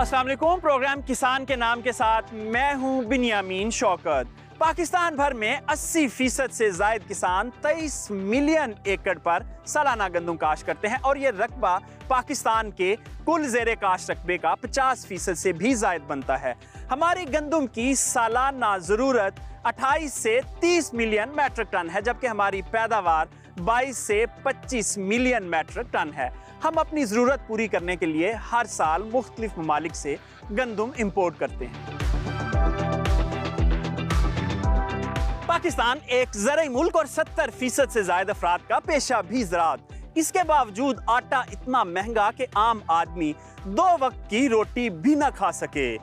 अस्सलाम वालेकुम। प्रोग्राम किसान के नाम के साथ मैं हूं बिनियामीन शौकत। पाकिस्तान भर में 80% से जायद किसान 23 मिलियन एकड़ पर सालाना गंदम काश्त करते हैं और ये रकबा पाकिस्तान के कुल ज़ेरे काश्त रकबे का 50% से भी जायद बनता है। हमारी गंदम की सालाना ज़रूरत 28 से 30 मिलियन मैट्रिक टन है, जबकि हमारी पैदावार 22 से 25 मिलियन मैट्रिक टन है। हम अपनी ज़रूरत पूरी करने के लिए हर साल मुख्तलिफ ममालिक से गंदम इंपोर्ट करते हैं। पाकिस्तान एक ज़राई मुल्क और 70% से ज़ायद अफराद का पेशा भी ज़राअत। इसके बावजूद आटा इतना महंगा कि आम आदमी 2 वक्त की रोटी भी न खा सके।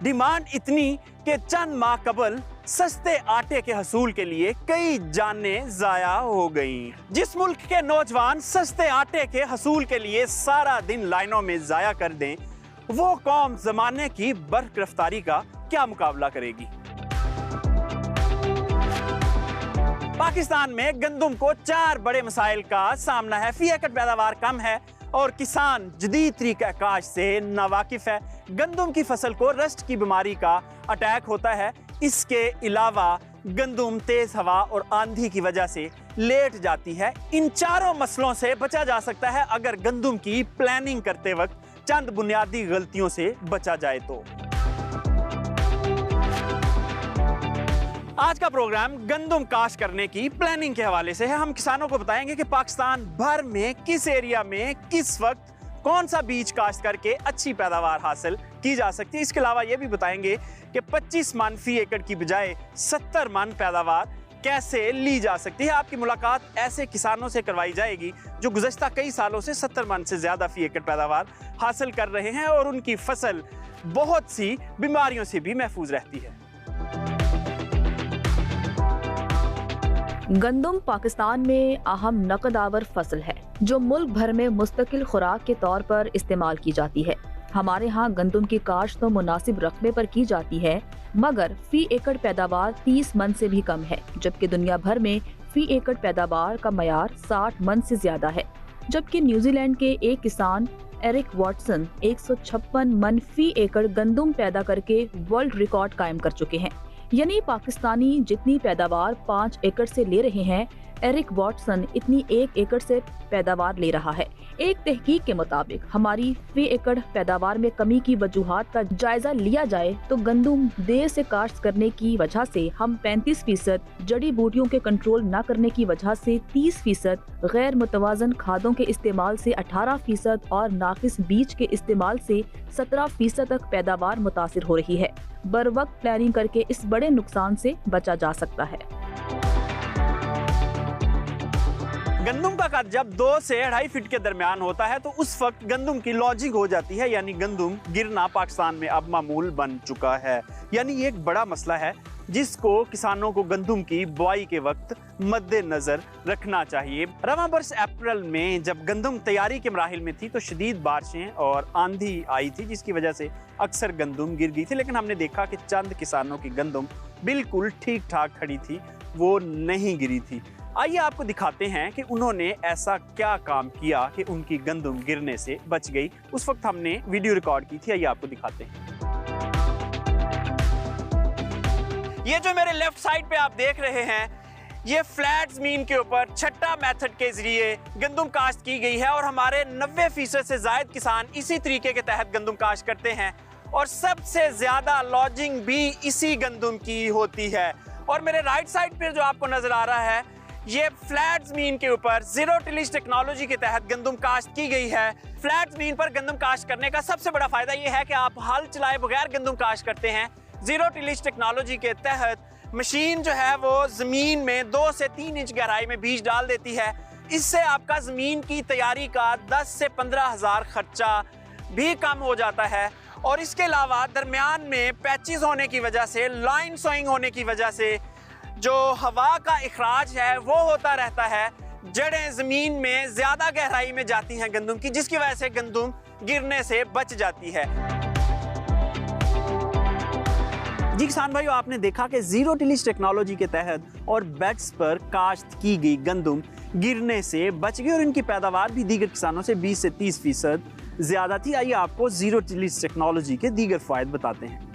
डिमांड इतनी कि चंद माह कबल सस्ते आटे के हसूल के लिए कई जानें ज़ाया हो गईं। जिस मुल्क के नौजवान सस्ते आटे के हसूल के लिए सारा दिन लाइनों में ज़ाया कर दें, वो कौम ज़माने की बर्क रफ्तारी का क्या मुकाबला करेगी। पाकिस्तान में गंदम को 4 बड़े मसाइल का सामना है। फी एकड़ पैदावार कम है और किसान जदीद तरीका काश्त से नावाकिफ है। गंदम की फसल को रस्ट की बीमारी का अटैक होता है। इसके अलावा गंदम तेज हवा और आंधी की वजह से लेट जाती है। इन चारों मसलों से बचा जा सकता है अगर गंदम की प्लानिंग करते वक्त चंद बुनियादी गलतियों से बचा जाए तो। आज का प्रोग्राम गंदम काश्त करने की प्लानिंग के हवाले से है। हम किसानों को बताएंगे कि पाकिस्तान भर में किस एरिया में किस वक्त कौन सा बीज काश्त करके अच्छी पैदावार हासिल की जा सकती है। इसके अलावा ये भी बताएंगे कि 25 मन फी एकड़ की बजाय 70 मन पैदावार कैसे ली जा सकती है। आपकी मुलाकात ऐसे किसानों से करवाई जाएगी जो गुज़श्ता कई सालों से 70 मन से ज़्यादा फी एकड़ पैदावार हासिल कर रहे हैं और उनकी फसल बहुत सी बीमारियों से भी महफूज रहती है। गंदम पाकिस्तान में अहम नकदावर फसल है जो मुल्क भर में मुस्तकिल खुराक के तौर पर इस्तेमाल की जाती है। हमारे यहाँ गंदम की काश्त तो मुनासिब रकबे पर की जाती है, मगर फी एकड़ पैदावार 30 मन से भी कम है, जबकि दुनिया भर में फी एकड़ पैदावार का मयार 60 मन से ज्यादा है। जबकि न्यूजीलैंड के एक किसान एरिक वॉटसन 156 मन फी एकड़ गंदम पैदा करके वर्ल्ड रिकॉर्ड कायम कर चुके हैं। यानी पाकिस्तानी जितनी पैदावार 5 एकड़ से ले रहे हैं, एरिक वॉटसन इतनी 1 एकड़ से पैदावार ले रहा है। एक तहकीक के मुताबिक हमारी फी एकड़ पैदावार में कमी की वजूहात का जायजा लिया जाए तो गंदम देर से काश्त करने की वजह से हम 35%, जड़ी बूटियों के कंट्रोल न करने की वजह से 30%, गैर मुतवाजन खादों के इस्तेमाल से 18% और नाकिस बीज के इस्तेमाल से 17% तक पैदावार मुतासिर हो रही है। बर वक्त प्लानिंग करके इस बड़े नुकसान से बचा जा सकता है। गंदम का कद जब 2 से 2.5 फीट के दरमियान होता है तो उस वक्त गंदम की लॉजिंग हो जाती है, यानी गंदम गिरना पाकिस्तान में अब मामूल बन चुका है। यानी ये एक बड़ा मसला है जिसको किसानों को गंदम की बुआई के वक्त मद्देनजर रखना चाहिए। रवां बरस अप्रैल में जब गंदम तैयारी के मराहिल में थी तो शदीद बारिशें और आंधी आई थी, जिसकी वजह से अक्सर गंदम गिर गई थी। लेकिन हमने देखा कि चंद किसानों की गंदम बिल्कुल ठीक ठाक खड़ी थी, वो नहीं गिरी थी। आइए आपको दिखाते हैं कि उन्होंने ऐसा क्या काम किया कि उनकी गंदम गिरने से बच गई। उस वक्त हमने वीडियो रिकॉर्ड की थी, आइए आपको दिखाते हैं। ये जो मेरे लेफ्ट साइड पे आप देख रहे हैं, ये फ्लैट ज़मीन के ऊपर छट्टा मेथड के जरिए गंदम काश्त की गई है और हमारे 90% से जायद किसान इसी तरीके के तहत गंदम काश्त करते हैं और सबसे ज्यादा लॉजिंग भी इसी गंदम की होती है। और मेरे राइट साइड पे जो आपको नजर आ रहा है, ये फ्लैट ज़मीन के ऊपर जीरो टिलेज टेक्नोलॉजी के तहत गंदम काश्त की गई है। फ्लैट ज़मीन पर गंदम काश्त करने का सबसे बड़ा फायदा ये है कि आप हल चलाए बगैर गंदम काश्त करते हैं। जीरो टिलेज टेक्नोलॉजी के तहत मशीन जो है वो ज़मीन में 2 से 3 इंच गहराई में बीज डाल देती है। इससे आपका ज़मीन की तैयारी का 10 से 15 हज़ार खर्चा भी कम हो जाता है। और इसके अलावा दरमियान में पैचेस होने की वजह से, लाइन सोइंग होने की वजह से जो हवा का इखराज है वो होता रहता है। जड़ें ज़मीन में ज़्यादा गहराई में जाती हैं गंदम की, जिसकी वजह से गंदम गिरने से बच जाती है। जी किसान भाइयों, आपने देखा कि जीरो टिलेज टेक्नोलॉजी के तहत और बेड्स पर काश्त की गई गंदम गिरने से बच गई और इनकी पैदावार भी दीगर किसानों से 20 से 30% ज्यादा थी। आइए आपको जीरो टिलेज टेक्नोलॉजी के दीगर फायदे बताते हैं।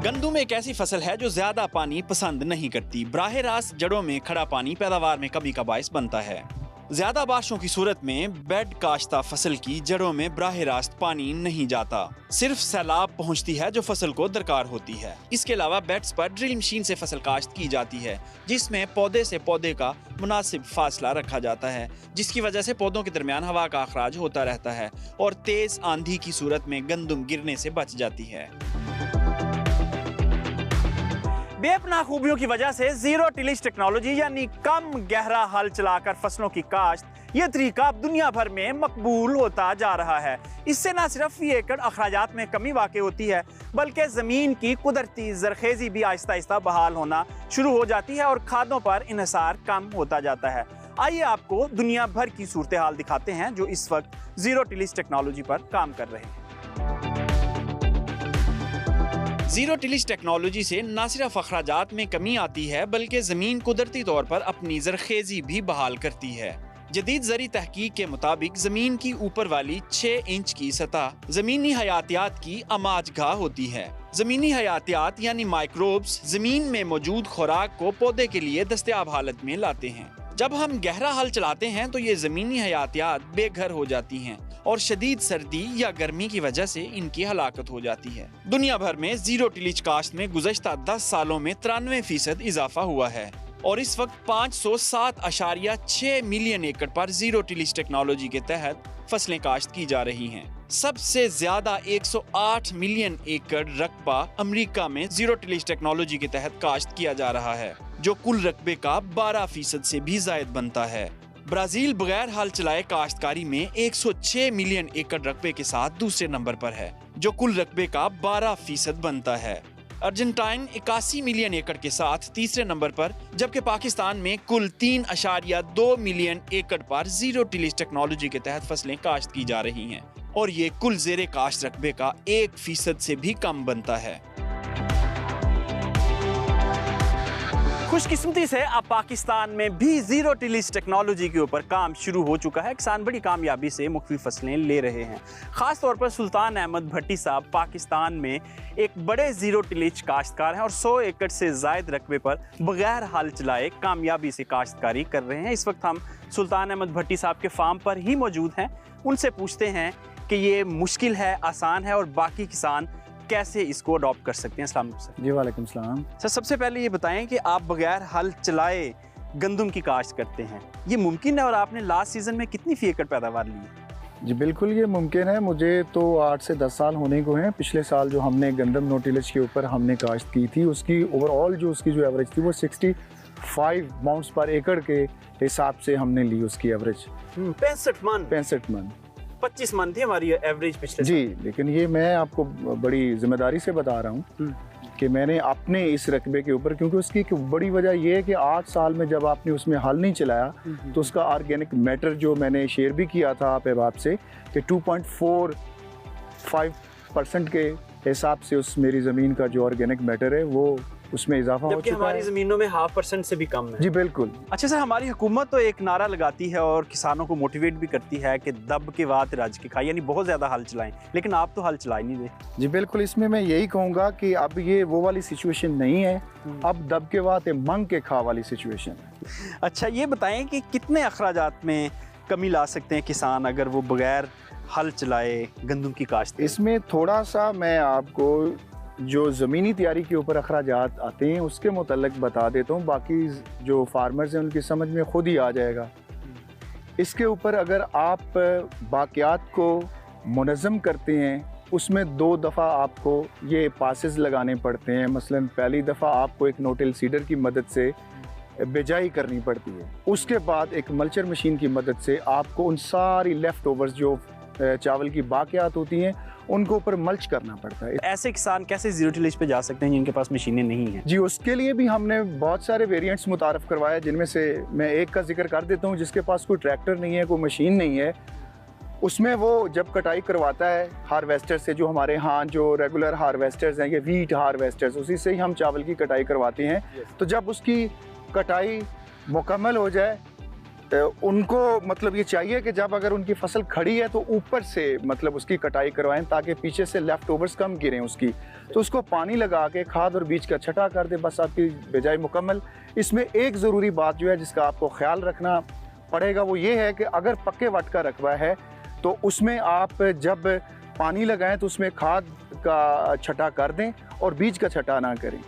गंदुम एक ऐसी फसल है जो ज्यादा पानी पसंद नहीं करती। बराह रास्त जड़ों में खड़ा पानी पैदावार में कमी का बायस बनता है। ज्यादा बारिशों की सूरत में बेड काश्ता फसल की जड़ों में बराह रास्त पानी नहीं जाता, सिर्फ सैलाब पहुंचती है जो फसल को दरकार होती है। इसके अलावा बेड्स पर ड्रिल मशीन से फसल काश्त की जाती है, जिसमें पौधे से पौधे का मुनासिब फासला रखा जाता है, जिसकी वजह से पौधों के दरमियान हवा का अखराज होता रहता है और तेज आंधी की सूरत में गंदुम गिरने से बच जाती है। बेपनाह खूबियों की वजह से जीरो टिलेज टेक्नोलॉजी यानी कम गहरा हल चलाकर फसलों की काश्त, ये तरीका अब दुनिया भर में मकबूल होता जा रहा है। इससे न सिर्फ फी एकड़ अखराजात में कमी वाक़ई होती है, बल्कि ज़मीन की कुदरती जरखेज़ी भी आहिस्ता आहिस्ता बहाल होना शुरू हो जाती है और खादों पर इन्हिसार कम होता जाता है। आइए आपको दुनिया भर की सूरत हाल दिखाते हैं जो इस वक्त जीरो टिलेज टेक्नोलॉजी पर काम कर रहे हैं। जीरो टिलेज टेक्नोलॉजी से न सिर्फ अखराजात में कमी आती है, बल्कि जमीन कुदरती तौर पर अपनी जरखेजी भी बहाल करती है। जदीद ज़री तहकीक के मुताबिक जमीन की ऊपर वाली 6 इंच की सतह जमीनी हयातियात की अमाजगाह होती है। जमीनी हयातियात यानी माइक्रोब्स जमीन में मौजूद खुराक को पौधे के लिए दस्तयाब हालत में लाते हैं। जब हम गहरा हल चलाते हैं तो ये जमीनी हयातियात बेघर हो जाती हैं और शदीद सर्दी या गर्मी की वजह से इनकी हलाकत हो जाती है। दुनिया भर में जीरो टिलेज काश्त में गुज़श्ता 10 सालों में 93% इजाफा हुआ है और इस वक्त 507.6 मिलियन एकड़ पर जीरो टिलेज टेक्नोलॉजी के तहत फसलें काश्त की जा रही हैं। सबसे ज्यादा 108 मिलियन एकड़ रकबा अमेरिका में जीरो टिलेज टेक्नोलॉजी के तहत काश्त किया जा रहा है, जो कुल रकबे का 12% से भी जायद बनता है। ब्राजील बगैर हल चलाए काश्तकारी में 106 मिलियन एकड़ रकबे के साथ दूसरे नंबर पर है, जो कुल रकबे का 12% बनता है। अर्जेंटाइन 81 मिलियन एकड़ के साथ तीसरे नंबर पर, जबकि पाकिस्तान में कुल 3.2 मिलियन एकड़ पर जीरो टिलेज टेक्नोलॉजी के तहत फसलें काश्त की जा रही हैं और ये कुल ज़ेरे काश्त रकबे का 1% से भी कम बनता है। खुशकिस्मती से अब पाकिस्तान में भी जीरो टिलेज टेक्नोलॉजी के ऊपर काम शुरू हो चुका है। किसान बड़ी कामयाबी से मुख्तलिफ फसलें ले रहे हैं। ख़ास तौर पर सुल्तान अहमद भट्टी साहब पाकिस्तान में एक बड़े जीरो टिलेज काश्तकार हैं और 100 एकड़ से ज़ायद रकबे पर बगैर हल चलाए कामयाबी से काश्तकारी कर रहे हैं। इस वक्त हम सुल्तान अहमद भट्टी साहब के फार्म पर ही मौजूद हैं। उनसे पूछते हैं कि ये मुश्किल है, आसान है और बाकी किसान कैसे इसको अडॉप्ट कर सकते हैं। अस्सलाम वालेकुम सर। जी वालेकुम सलाम। सर, सबसे पहले ये बताएं कि आप बगैर हल चलाए गंदम की काश्त करते हैं, ये मुमकिन है और आपने लास्ट सीजन में कितनी फी एकड़ पैदावार ली है? जी बिल्कुल ये मुमकिन है। मुझे तो 8 से 10 साल होने को हैं। पिछले साल जो हमने गंदम नो टिलेज के ऊपर हमने काश्त की थी, उसकी ओवरऑल उसकी जो एवरेज थी वो 65 माउंट्स पर एकड़ के हिसाब से हमने ली उसकी एवरेज। 65 मन 25 मन थी हमारी एवरेज पिछले जी। लेकिन ये मैं आपको बड़ी जिम्मेदारी से बता रहा हूँ कि मैंने अपने इस रकबे के ऊपर, क्योंकि उसकी बड़ी वजह ये है कि 8 साल में जब आपने उसमें हल नहीं चलाया तो उसका ऑर्गेनिक मैटर जो मैंने शेयर भी किया था आप अहबाब से कि 2.45% के हिसाब से उस मेरी ज़मीन का जो ऑर्गेनिक मैटर है वो उसमें इजाफा हो चुका हमारी है। ज़मीनों में 0.5% से भी कम है। जी बिल्कुल। अच्छा सर, हमारी हुकूमत तो एक नारा लगाती है और किसानों को मोटिवेट भी करती है कि दब के बाद रज के खाए, यानी बहुत ज़्यादा हल चलाएं, लेकिन आप तो हल चला ही नहीं रहे। जी बिल्कुल। इसमें मैं यही कहूँगा कि अब ये वो वाली सिचुएशन नहीं है, अब दब के बाद मंग के खा वाली सिचुएशन है। अच्छा, ये बताएं कि कितने अखराजात में कमी ला सकते हैं किसान अगर वो बगैर हल चलाए गंदम की काश्त? इसमें थोड़ा सा मैं आपको जो ज़मीनी तैयारी के ऊपर अखराजात आते हैं उसके मुतल्लिक बता देता हूँ, बाकी जो फार्मर्स हैं उनकी समझ में खुद ही आ जाएगा। इसके ऊपर अगर आप बाक़ियात को मुनज़्ज़म करते हैं, उसमें 2 दफ़ा आपको ये पासेस लगाने पड़ते हैं। मसलन पहली दफ़ा आपको एक नो-टिल सीडर की मदद से बिजाई करनी पड़ती है, उसके बाद एक मल्चर मशीन की मदद से आपको उन सारी लेफ़्ट ओवर्स जो चावल की बाक़ियात होती हैं उनको ऊपर मल्च करना पड़ता है। ऐसे किसान कैसे जीरो टिलेज पे जा सकते हैं जिनके पास मशीनें नहीं हैं? जी, उसके लिए भी हमने बहुत सारे वेरिएंट्स मुतारफ़ करवाए, जिनमें से मैं एक का जिक्र कर देता हूँ। जिसके पास कोई ट्रैक्टर नहीं है, कोई मशीन नहीं है, उसमें वो जब कटाई करवाता है हार्वेस्टर से, जो हमारे यहाँ जो रेगुलर हार्वेस्टर्स हैं, ये वीट हार्वेस्टर्स, उसी से ही हम चावल की कटाई करवाते हैं। तो जब उसकी कटाई मुकम्मल हो जाए उनको मतलब ये चाहिए कि जब अगर उनकी फसल खड़ी है तो ऊपर से मतलब उसकी कटाई करवाएं ताकि पीछे से लेफ्ट ओवर्स कम गिरें उसकी, तो उसको पानी लगा के खाद और बीज का छटा कर दे, बस आपकी बिजाई मुकम्मल। इसमें एक ज़रूरी बात जो है जिसका आपको ख्याल रखना पड़ेगा वो ये है कि अगर पक्के वट का रकबा है तो उसमें आप जब पानी लगाएं तो उसमें खाद का छटा कर दें और बीज का छटा ना करें,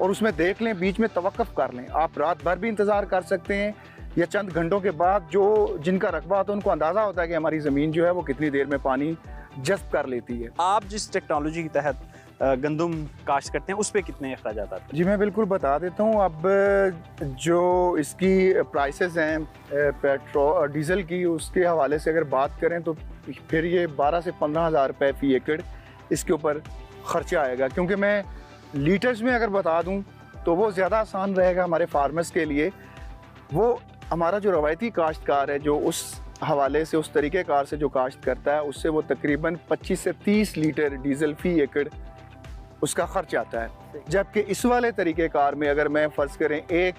और उसमें देख लें बीच में तवक्कुफ कर लें। आप रात भर भी इंतज़ार कर सकते हैं या चंद घंटों के बाद, जो जिनका रकबा होता है उनको अंदाज़ा होता है कि हमारी ज़मीन जो है वो कितनी देर में पानी जज़्ब कर लेती है। आप जिस टेक्नोलॉजी के तहत गंदम काश्त करते हैं उस पर कितने अखराजात आते हैं? जी मैं बिल्कुल बता देता हूँ। अब जो इसकी प्राइसेस हैं पेट्रोल डीज़ल की, उसके हवाले से अगर बात करें तो फिर ये 12 से 15 हज़ार रुपये फ़ी एकड़ इसके ऊपर ख़र्चा आएगा। क्योंकि मैं लीटर्स में अगर बता दूं तो वो ज़्यादा आसान रहेगा हमारे फार्मर्स के लिए। वो हमारा जो रवायती काश्तकार है जो उस हवाले से, उस तरीके कार से जो काश्त करता है, उससे वो तकरीबन 25 से 30 लीटर डीज़ल फ़ी एकड़ उसका खर्च आता है। जबकि इस वाले तरीके कार में अगर मैं फ़र्ज़ करें एक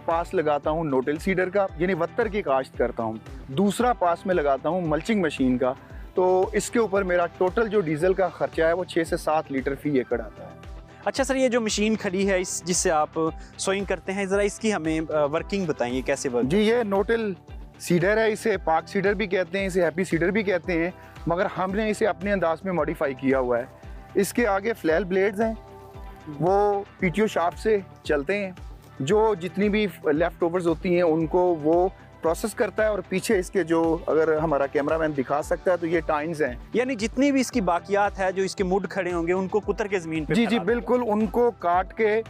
पास लगाता हूँ नोटिल सीडर का, यानी वत्तर की काश्त करता हूँ, दूसरा पास में लगाता हूँ मल्चिंग मशीन का, तो इसके ऊपर मेरा टोटल जो डीज़ल का खर्चा है वो 6 से 7 लीटर फ़ी एकड़ आता है। अच्छा सर, ये जो मशीन खड़ी है इस जिससे आप सोइंग करते हैं, ज़रा इसकी हमें वर्किंग बताइए कैसे वर्क? जी ये नोटिल सीडर है, इसे पाक सीडर भी कहते हैं, इसे हैप्पी सीडर भी कहते हैं, मगर हमने इसे अपने अंदाज में मॉडिफाई किया हुआ है। इसके आगे फ्लैल ब्लेड्स हैं, वो पीटीओ शाफ्ट से चलते हैं, जो जितनी भी लेफ़्ट ओवर्स होती हैं उनको वो प्रोसेस करता है, और पीछे इसके जो अगर हमारा कैमरामैन दिखा सकता है तो ये टाइन्स हैं, यानी जितनी भी इसकी बाकियात है जो इसके मुड खड़े होंगे उनको कुतर के ज़मीन पे जी जी बिल्कुल, उनको काट के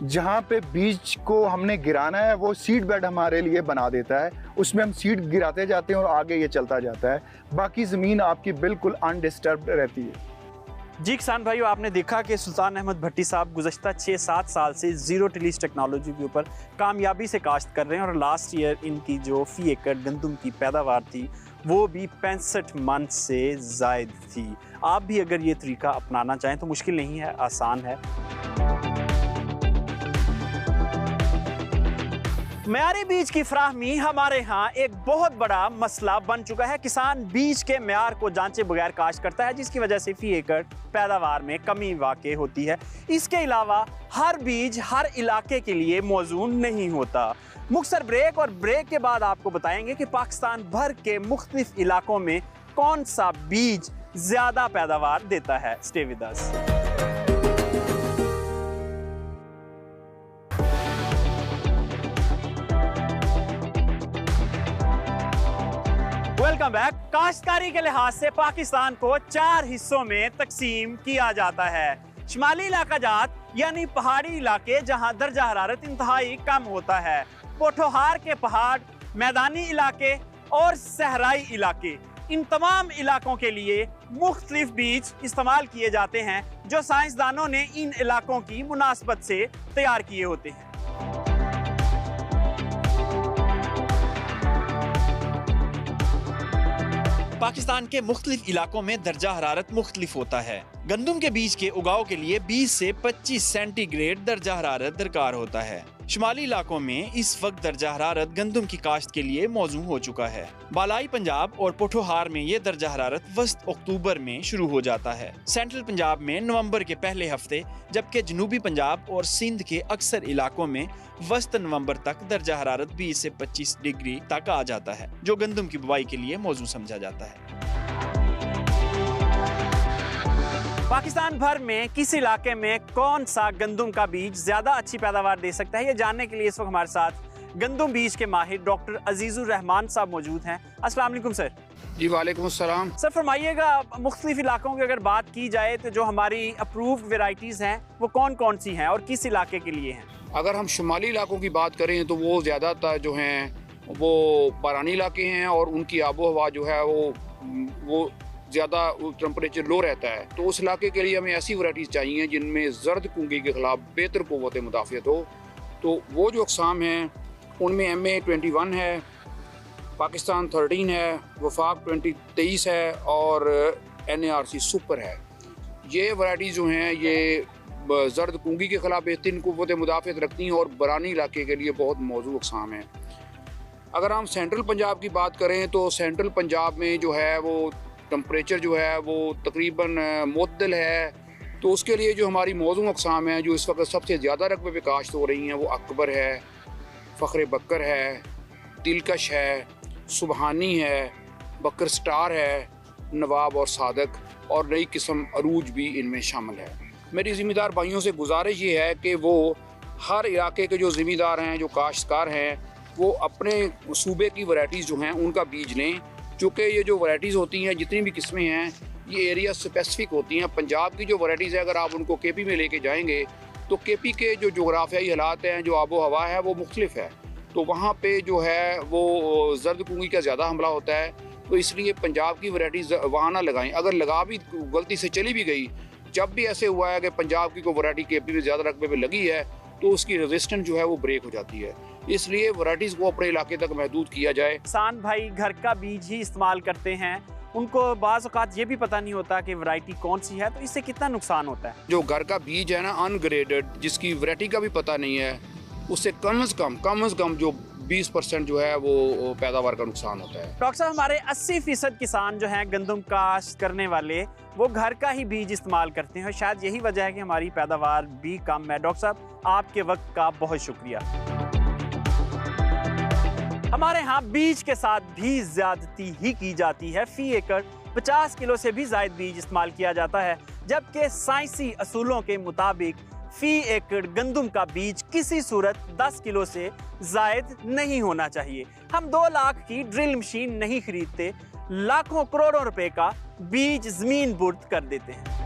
जहाँ पे बीज को हमने गिराना है वो सीड बेड हमारे लिए बना देता है, उसमें हम सीड गिराते जाते हैं और आगे ये चलता जाता है। बाकी ज़मीन आपकी बिल्कुल अनडिस्टर्ब्ड रहती है। जी किसान भाइयों, आपने देखा कि सुल्तान अहमद भट्टी साहब गुज़श्ता 6-7 साल से ज़ीरो टिलीज टेक्नोलॉजी के ऊपर कामयाबी से काश्त कर रहे हैं, और लास्ट ईयर इनकी जो फ़ी एकड़ गंदम की पैदावार थी वो भी 65 मन से ज़ायद थी। आप भी अगर ये तरीका अपनाना चाहें तो मुश्किल नहीं है, आसान है। म्यारी बीज की फराहमी हमारे यहाँ एक बहुत बड़ा मसला बन चुका है। किसान बीज के म्यार को जांचे बगैर काश्त करता है, जिसकी वजह से फी एकड़ पैदावार में कमी वाक़ई होती है। इसके अलावा हर बीज हर इलाके के लिए मौजूद नहीं होता। मुख्तसर ब्रेक, और ब्रेक के बाद आपको बताएंगे कि पाकिस्तान भर के मुख्तलिफ इलाकों में कौन सा बीज ज़्यादा पैदावार देता है। Stay with us. Welcome back. काश्तकारी के लिहाज से पाकिस्तान को 4 हिस्सों में तकसीम किया जाता है। शुमाली इलाका जात यानी पहाड़ी इलाके जहां दर्जा हरारत इंतहाई कम होता है, पोठोहार के पहाड़, मैदानी इलाके और सहराई इलाके। इन तमाम इलाकों के लिए मुख्तलिफ बीज इस्तेमाल किए जाते हैं जो साइंसदानों ने इन इलाकों की मुनासबत से तैयार किए होते हैं। पाकिस्तान के मुख्तलिफ इलाकों में दर्जा हरारत मुख्तलिफ होता है। गंदम के बीज के उगाव के लिए 20 से 25 सेंटीग्रेड दर्जा हरारत दरकार होता है। शुमाली इलाकों में इस वक्त दर्जा हरारत गंदम की काश्त के लिए मौजूद हो चुका है। बालाई पंजाब और पोठोहार में ये दर्जा हरारत वस्त अक्टूबर में शुरू हो जाता है। सेंट्रल पंजाब में नवंबर के पहले हफ्ते, जबकि जनूबी पंजाब और सिंध के अक्सर इलाकों में वस्त नवंबर तक दर्जा हरारत 20 से 25 डिग्री तक आ जाता है, जो गंदम की बुवाई के लिए मौजूद समझा जाता है। पाकिस्तान भर में किस इलाके में कौन सा गंदम का बीज ज्यादा अच्छी पैदावार दे सकता है, ये जानने के लिए इस वक्त हमारे साथ गंदम बीज के माहिर डॉक्टर अजीजुर रहमान साहब मौजूद हैं। अस्सलाम वालेकुम सर। जी वालेकुम अस्सलाम। सर फरमाइएगा, मुख्तलिफ इलाकों की अगर बात की जाए तो जो हमारी अप्रूव्ड वेराइटीज़ हैं वो कौन कौन सी हैं और किस इलाके के लिए हैं? अगर हम शुमाली इलाकों की बात करें तो वो ज़्यादातर जो हैं वो बारानी इलाके हैं, और उनकी आबो हवा जो है वो ज़्यादा टेम्परेचर लो रहता है। तो उस इलाके के लिए हमें ऐसी वैराइटीज़ चाहिए जिनमें जर्द कुंगी के ख़िलाफ़ बेहतर क़ुव्वत मुदाफ़ियत हो। तो वो जो अक़साम हैं उनमें MA21 है, पाकिस्तान 13 है, वफाक 23 है और NARC सुपर है। ये वैराइटीज़ जो हैं ये जर्द कुंगी के ख़िलाफ़ बेहतरीन क़ुव्वत मुदाफ़ियत रखती हैं और बरानी इलाके के लिए बहुत मौजूद अक़साम हैं। अगर हम सेंट्रल पंजाब की बात करें तो सेंट्रल पंजाब में जो है वो टम्परेचर जो है वो तकरीबन मुअद्दल है। तो उसके लिए जो हमारी मौजूद अक़साम हैं जो इस वक्त सबसे ज़्यादा रकबे पे काश्त हो रही हैं वो अकबर है, फ़ख्र बकर है, दिलकश है, सुबहानी है, बकर स्टार है, नवाब और सादक, और नई किस्म अरूज भी इनमें शामिल है। मेरी ज़िम्मेदार भाइयों से गुजारिश ये है कि वो हर इलाके के जो ज़िम्मेदार हैं, जो काश्तकार हैं, वो अपने सूबे की वैराइटीज़ जो हैं उनका बीज लें। चूँकि ये जो वैराइटीज़ होती हैं, जितनी भी किस्में हैं, ये एरिया स्पेसिफिक होती हैं। पंजाब की जो वैराइटीज़ है, अगर आप उनको केपी में लेके जाएंगे तो केपी के जो जोग्राफियाई हालात हैं, जो आबो हवा है, वो मुख्तलिफ है। तो वहाँ पे जो है वो जर्द कुंगी का ज़्यादा हमला होता है। तो इसलिए पंजाब की वैराइटीज़ वहाँ ना लगाएं। अगर लगा भी, गलती से चली भी गई, जब भी ऐसे हुआ है कि पंजाब की कोई वैराइटी केपी में ज़्यादा रकबे पे लगी है, तो उसकी रेजिस्टेंस जो है वो ब्रेक हो जाती है। इसलिए वैराइटीज़ को अपने इलाके तक महदूद किया जाए। किसान भाई घर का बीज ही इस्तेमाल करते हैं, उनको बाज़ औक़ात ये भी पता नहीं होता कि वैरायटी कौन सी है, तो इससे कितना नुकसान होता है। जो घर का बीज है ना, अनग्रेडेड, जिसकी वैरायटी का भी पता नहीं है, उससे कम से कम जो 20% जो है वो पैदावार का नुकसान होता है। डॉक्टर साहब, हमारे 80% किसान जो हैं गंदम काश्त करने वाले, वो घर का ही बीज इस्तेमाल करते हैं और शायद यही वजह है कि हमारी पैदावार भी कम है। डॉक्टर साहब, आपके वक्त का बहुत शुक्रिया। हमारे यहाँ बीज के साथ भी ज्यादती ही की जाती है। फी एकड़ 50 किलो से भी ज्यादा बीज इस्तेमाल किया जाता है, जबकि साइंसी असूलों के मुताबिक फी एकड़ गंदम का बीज किसी सूरत 10 किलो से जायद नहीं होना चाहिए। हम 2 लाख की ड्रिल मशीन नहीं खरीदते, लाखों करोड़ों रुपए का बीज जमीन बुर्द कर देते हैं।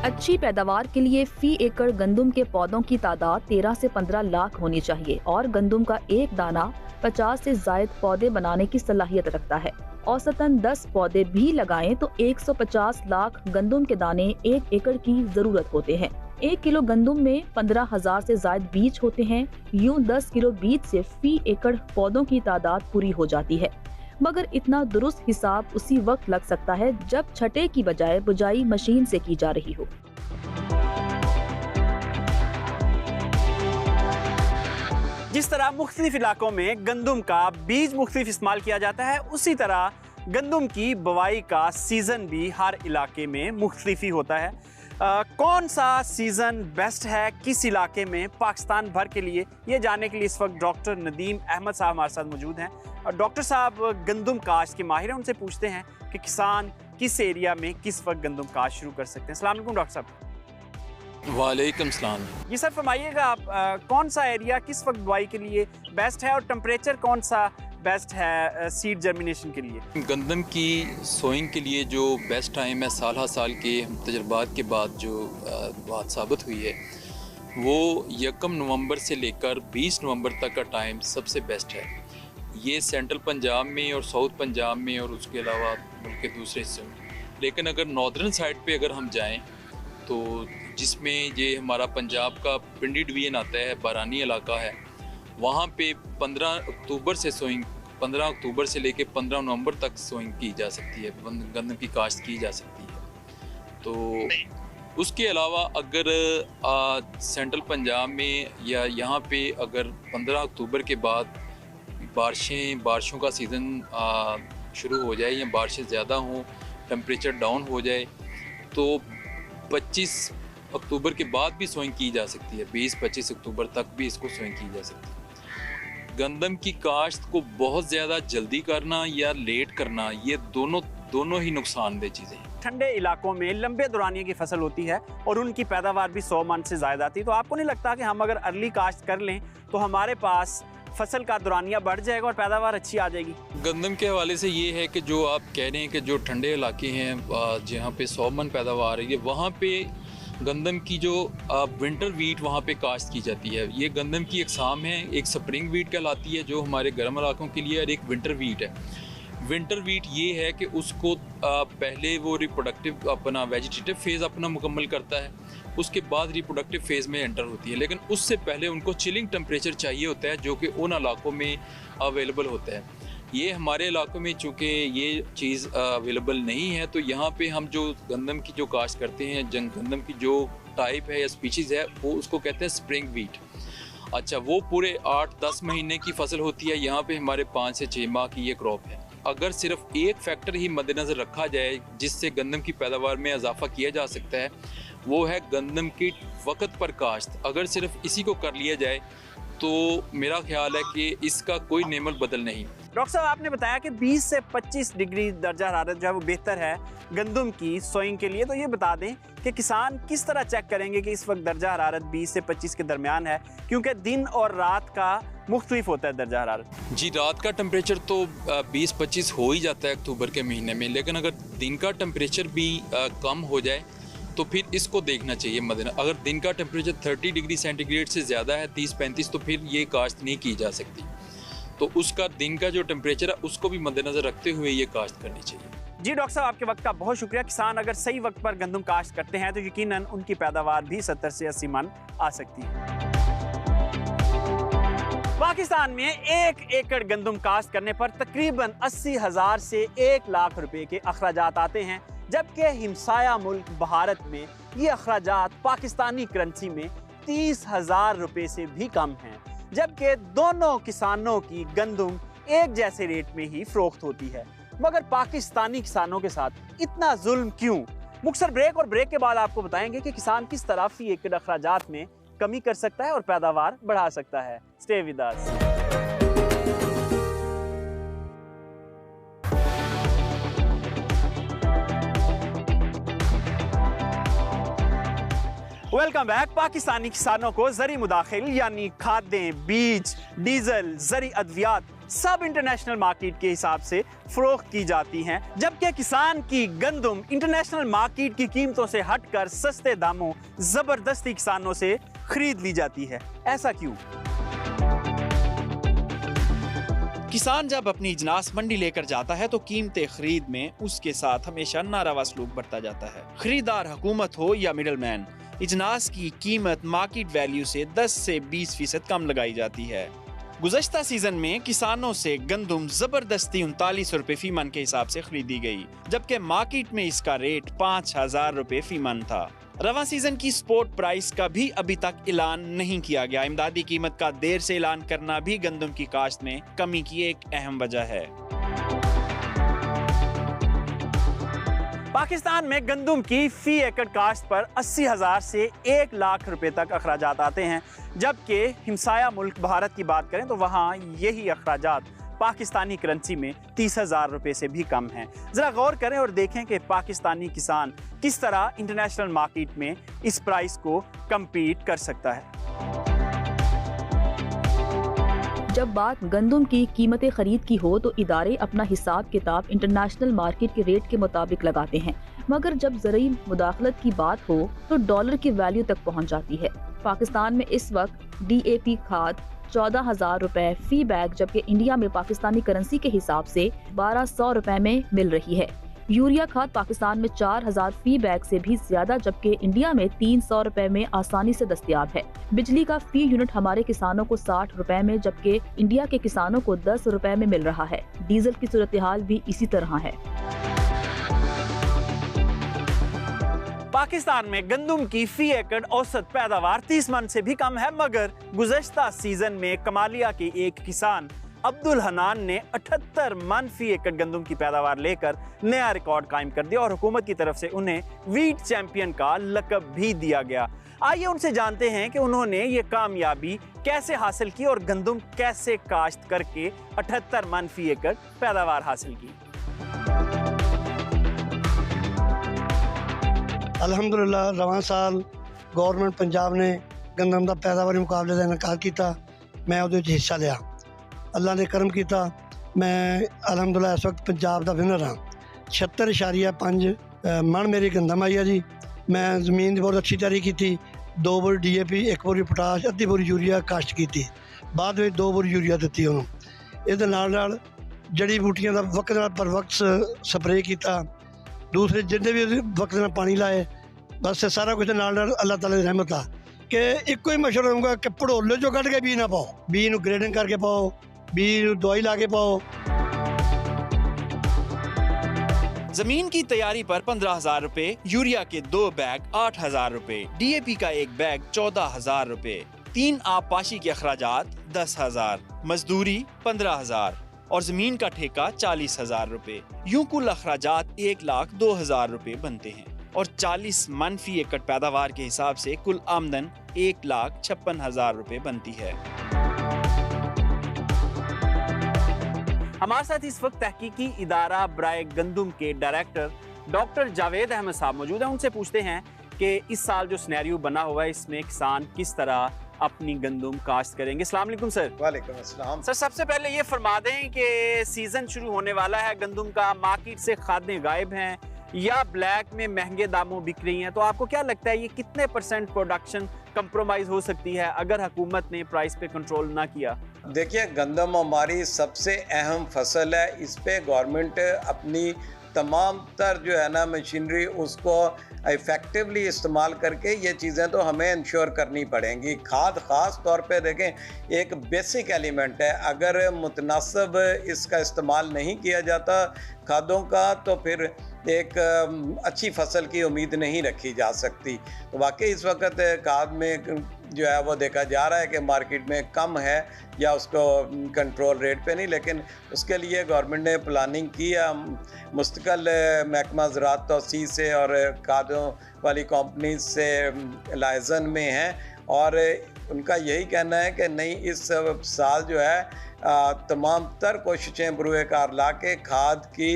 अच्छी पैदावार के लिए फी एकड़ गंदम के पौधों की तादाद 13 से 15 लाख होनी चाहिए और गंदम का एक दाना 50 से जायद पौधे बनाने की सलाहियत रखता है। औसतन 10 पौधे भी लगाएं तो 150 लाख गंदम के दाने 1 एकड़ की जरूरत होते हैं। 1 किलो गंदम में 15,000 से जायद बीज होते हैं। यूं 10 किलो बीज से फी एकड़ पौधों की तादाद पूरी हो जाती है, मगर इतना दुरुस्त हिसाब उसी वक्त लग सकता है जब छटे की बजाय बुजाई मशीन से की जा रही हो। जिस तरह मुख्तलिफ इलाकों में गंदम का बीज मुख्तलिफ इस्तेमाल किया जाता है, उसी तरह गंदम की बुवाई का सीज़न भी हर इलाके में मुख्तलिफ ही होता है। कौन सा सीज़न बेस्ट है किस इलाके में पाकिस्तान भर के लिए, ये जानने के लिए इस वक्त डॉक्टर नदीम अहमद साहब हमारे साथ मौजूद हैं। और डॉक्टर साहब गंदम काश्त के माहिर हैं, उनसे पूछते हैं कि किसान किस एरिया में किस वक्त गंदम काश्त शुरू कर सकते हैं। अस्सलाम वालेकुम डॉक्टर साहब। वालेकुम सलाम। ये सर फरमाइएगा, आप कौन सा एरिया किस वक्त बुआई के लिए बेस्ट है और टेम्परेचर कौन सा बेस्ट है सीड जर्मिनेशन के लिए? गंदम की सोइंग के लिए जो बेस्ट टाइम है, साल साल के तजर्बात के बाद जो बात साबित हुई है, वो 1 नवंबर से लेकर 20 नवंबर तक का टाइम सबसे बेस्ट है। ये सेंट्रल पंजाब में और साउथ पंजाब में और उसके अलावा मुल्क के दूसरे हिस्सों में। लेकिन अगर नॉर्दर्न साइड पे अगर हम जाएं तो जिसमें ये हमारा पंजाब का पिंडी डिवीजन आता है, बारानी इलाका है, वहाँ पे 15 अक्टूबर से सोइंग, 15 अक्टूबर से लेके 15 नवंबर तक सोइंग की जा सकती है, गंदम की काश्त की जा सकती है। तो उसके अलावा अगर सेंट्रल पंजाब में या यहाँ पे अगर 15 अक्टूबर के बाद बारिशों का सीज़न शुरू हो जाए या बारिशें ज़्यादा हों, टेम्परेचर डाउन हो जाए, तो 25 अक्टूबर के बाद भी सोइंग की जा सकती है। 20-25 अक्टूबर तक भी इसको सोइंग की जा सकती है। गंदम की काश्त को बहुत ज़्यादा जल्दी करना या लेट करना, ये दोनों ही नुकसानदेह चीज़ें हैं। ठंडे इलाकों में लंबे दौरानिये की फसल होती है और उनकी पैदावार भी 100 मन से ज़्यादा आती है, तो आपको नहीं लगता कि हम अगर अर्ली काश्त कर लें तो हमारे पास फसल का दौरानिया बढ़ जाएगा और पैदावार अच्छी आ जाएगी? गंदम के हवाले से ये है कि जो आप कह रहे हैं कि जो ठंडे इलाके हैं जहाँ पे 100 मन पैदावार है, वहाँ पे गंदम की जो विंटर वीट वहाँ पे काश्त की जाती है। ये गंदम की अक़साम है, एक स्प्रिंग वीट कहलाती है जो हमारे गर्म इलाकों के लिए, और एक विंटर वीट है। विंटर वीट ये है कि उसको पहले वो रिप्रोडक्टिव अपना वेजिटेटिव फेज़ अपना मुकम्मल करता है, उसके बाद रिप्रोडक्टिव फेज़ में एंटर होती है, लेकिन उससे पहले उनको चिलिंग टेम्परेचर चाहिए होता है जो कि उन इलाकों में अवेलेबल होता है। ये हमारे इलाकों में चूँकि ये चीज़ अवेलेबल नहीं है, तो यहाँ पे हम जो गंदम की जो काश्त करते हैं, गंदम की जो टाइप है या स्पीशीज़ है, वो उसको कहते हैं स्प्रिंग वीट। अच्छा, वो पूरे 8-10 महीने की फसल होती है, यहाँ पे हमारे 5 से 6 माह की ये क्रॉप है। अगर सिर्फ एक फैक्टर ही मद्देनज़र रखा जाए जिससे गंदम की पैदावार में इजाफा किया जा सकता है, वो है गंदम की वक्त पर काश्त। अगर सिर्फ इसी को कर लिया जाए तो मेरा ख्याल है कि इसका कोई नेमल बदल नहीं। डॉक्टर साहब, आपने बताया कि 20 से 25 डिग्री दर्जा हरारत जो है वो बेहतर है गंदम की सोइंग के लिए। तो ये बता दें कि किसान किस तरह चेक करेंगे कि इस वक्त दर्जा हरारत 20 से 25 के दरमियान है, क्योंकि दिन और रात का मुख्तलिफ होता है दर्जा हरारत। जी, रात का टेम्परेचर तो 20-25 हो ही जाता है अक्टूबर के महीने में, लेकिन अगर दिन का टेम्परेचर भी कम हो जाए तो फिर इसको देखना चाहिए मद्देनज़र। अगर दिन का टेम्परेचर 30 डिग्री सेंटीग्रेड से ज़्यादा है, 30-35, तो फिर ये काश्त नहीं की जा सकती। तो उसका दिन का जो टेम्परेचर है उसको भी मद्देनज़र रखते हुए ये काश्त करनी चाहिए। जी डॉक्टर साहब, आपके वक्त का बहुत शुक्रिया। किसान अगर सही वक्त पर गंदम काश्त करते हैं तो यकीनन उनकी पैदावार भी 70 से 80 मन आ सकती है। पाकिस्तान में 1 एकड़ गंदम काश्त करने पर तकरीबन 80,000 से 1 लाख रुपए के अखराजात आते हैं, जबकि हिमसाया मुल्क भारत में ये अखराजात पाकिस्तानी करेंसी में 30,000 रुपए से भी कम हैं, जबकि दोनों किसानों की गंदम एक जैसे रेट में ही फरोख्त होती है। मगर पाकिस्तानी किसानों के साथ इतना जुल्म क्यों? मुख्तसर ब्रेक, और ब्रेक के बाद आपको बताएंगे कि किसान किस तरह फी एकड़ अखराजात में कमी कर सकता है और पैदावार बढ़ा सकता है। Stay with us. Welcome back. Pakistani किसानों को ज़री मुदाखिल यानी खादें, बीज, डीजल, ज़री अद्वियात सब इंटरनेशनल मार्केट के हिसाब से फरोख्त की जाती हैं, जबकि किसान की गंदम इंटरनेशनल मार्केट की कीमतों से हटकर सस्ते दामों ज़बरदस्ती किसानों से खरीद ली जाती है। ऐसा क्यों? किसान जब अपनी इजनास मंडी लेकर जाता है तो कीमतें खरीद में उसके साथ हमेशा नारवा सलूक बरता जाता है। खरीदार हुकूमत हो या मिडलमैन, इजनास की कीमत मार्केट वैल्यू से 10 से 20% कम लगाई जाती है। गुज़श्ता सीजन में किसानों से गंदम जबरदस्ती 39 रुपए फी मन के हिसाब से खरीदी गई, जबकि मार्केट में इसका रेट 5,000 रुपए फी मन था। रवा सीजन की स्पोर्ट प्राइस का भी अभी तक ऐलान नहीं किया गया। इमदादी कीमत का देर से ऐलान करना भी गंदम की काश्त में कमी की एक अहम वजह है। पाकिस्तान में गंदम की फी एकड़ काश्त पर 80,000 से 1 लाख रुपए तक अखराजात आते हैं, जबकि हिमसाया मुल्क भारत की बात करें तो वहाँ यही अखराजात पाकिस्तानी करेंसी में 30,000 रुपए से भी कम हैं। ज़रा गौर करें और देखें कि पाकिस्तानी किसान किस तरह इंटरनेशनल मार्केट में इस प्राइस को कम्पीट कर सकता है। जब बात गंदम की कीमतें खरीद की हो तो इदारे अपना हिसाब किताब इंटरनेशनल मार्केट के रेट के मुताबिक लगाते हैं, मगर जब ज़रूरी मुदाखलत की बात हो तो डॉलर की वैल्यू तक पहुंच जाती है। पाकिस्तान में इस वक्त DAP खाद 14,000 रुपए फी बैग, जबकि इंडिया में पाकिस्तानी करेंसी के हिसाब से 1,200 रुपए में मिल रही है। यूरिया खाद पाकिस्तान में 4,000 फी बैग से भी ज्यादा, जबकि इंडिया में 300 रुपए में आसानी से दस्तयाब है। बिजली का फी यूनिट हमारे किसानों को 60 रुपए में, जबकि इंडिया के किसानों को 10 रुपए में मिल रहा है। डीजल की सूरत हाल भी इसी तरह है। पाकिस्तान में गंदम की फी एकड़ औसत पैदावार 30 मन से भी कम है, मगर गुज़श्ता सीजन में कमालिया के एक किसान अब्दुल हनान ने 78 मन फी एकड़ गंदम की पैदावार लेकर नया रिकॉर्ड कायम कर दिया और हुकूमत की तरफ से उन्हें वीट चैंपियन का लक़ब भी दिया गया। आइए उनसे जानते हैं कि उन्होंने ये कामयाबी कैसे हासिल की और गंदम कैसे काश्त करके 78 मन फी एकड़ पैदावार हासिल की। अलहमदुलिल्लाह रवां साल गवर्नमेंट पंजाब ने गंदम का पैदावारी मुकाबले का इनकार किया, मैं उहदे विच हिस्सा लिया। अल्लाह ने करम किया, मैं अलहमदुलिल्लाह इस वक्त पंजाब का विनर हाँ। 76.5 मन मेरी गंदम आई है जी। मैं जमीन की बहुत अच्छी तैयारी की, 2 बोरी DAP, 1 बोरी पोटाश, अद्धी बोरी यूरिया काश्त की, बाद में 2 बोरी यूरिया दी उन्होंने। इहदे नाल जड़ी बूटियां का वक्त पर वक्त स्प्रे किया, दूसरे जिन्हें भी वक्त में पानी लाए, बस सारा कुछ नाल अल्लाह ताला की रहमत आ कि एको ही मशवरा दूंगा कि भड़ोले चो कढ़ के बी ना पाओ, बी नूं ग्रेडिंग करके पाओ, बी दवाई ला के पाओ। जमीन की तैयारी पर 15,000 रुपए, यूरिया के 2 बैग 8,000 रुपए, DAP का 1 बैग 14,000 रुपए, 3 आबपाशी के अखराजात 10,000, मजदूरी 15,000 और जमीन का ठेका 40,000 रुपए। यूं कुल अखराजात 1,02,000 रुपए बनते हैं और 40 मन फी एकड़ पैदावार के हिसाब से कुल आमदन 1,56,000 रुपए बनती है। हमारे साथ इस वक्त तहकीकी इदारा बराए गंदम के डायरेक्टर डॉक्टर जावेद अहमद साहब मौजूद हैं। उनसे पूछते हैं कि इस साल जो सिनेरियो बना हुआ है इसमें किसान किस तरह अपनी गंदम काश्त करेंगे। अस्सलाम वालेकुम सर। वालेकुम अस्सलाम। सर सबसे पहले ये फरमा दें कि सीजन शुरू होने वाला है गंदम का, मार्केट से खादें गायब हैं या ब्लैक में महंगे दामों बिक रही हैं, तो आपको क्या लगता है ये कितने % प्रोडक्शन कंप्रोमाइज हो सकती है अगर हुकूमत ने प्राइस पे कंट्रोल ना किया? देखिए, गंदम हमारी सबसे अहम फसल है। इस पे गवर्नमेंट अपनी तमाम तर जो है ना मशीनरी उसको इफ़ेक्टिवली इस्तेमाल करके ये चीज़ें तो हमें इंश्योर करनी पड़ेंगी। खाद ख़ास तौर पे देखें एक बेसिक एलिमेंट है, अगर मुतनासिब इसका इस्तेमाल नहीं किया जाता खादों का तो फिर एक अच्छी फसल की उम्मीद नहीं रखी जा सकती। तो वाकई इस वक्त खाद में जो है वो देखा जा रहा है कि मार्केट में कम है या उसको कंट्रोल रेट पे नहीं, लेकिन उसके लिए गवर्नमेंट ने प्लानिंग की है। मुस्तकिल महकमा ज़राअत तौसीह से और खादों वाली कंपनी से लाइजन में हैं और उनका यही कहना है कि नहीं, इस साल जो है तमाम तर कोशिशें बरूए कार ला के खाद की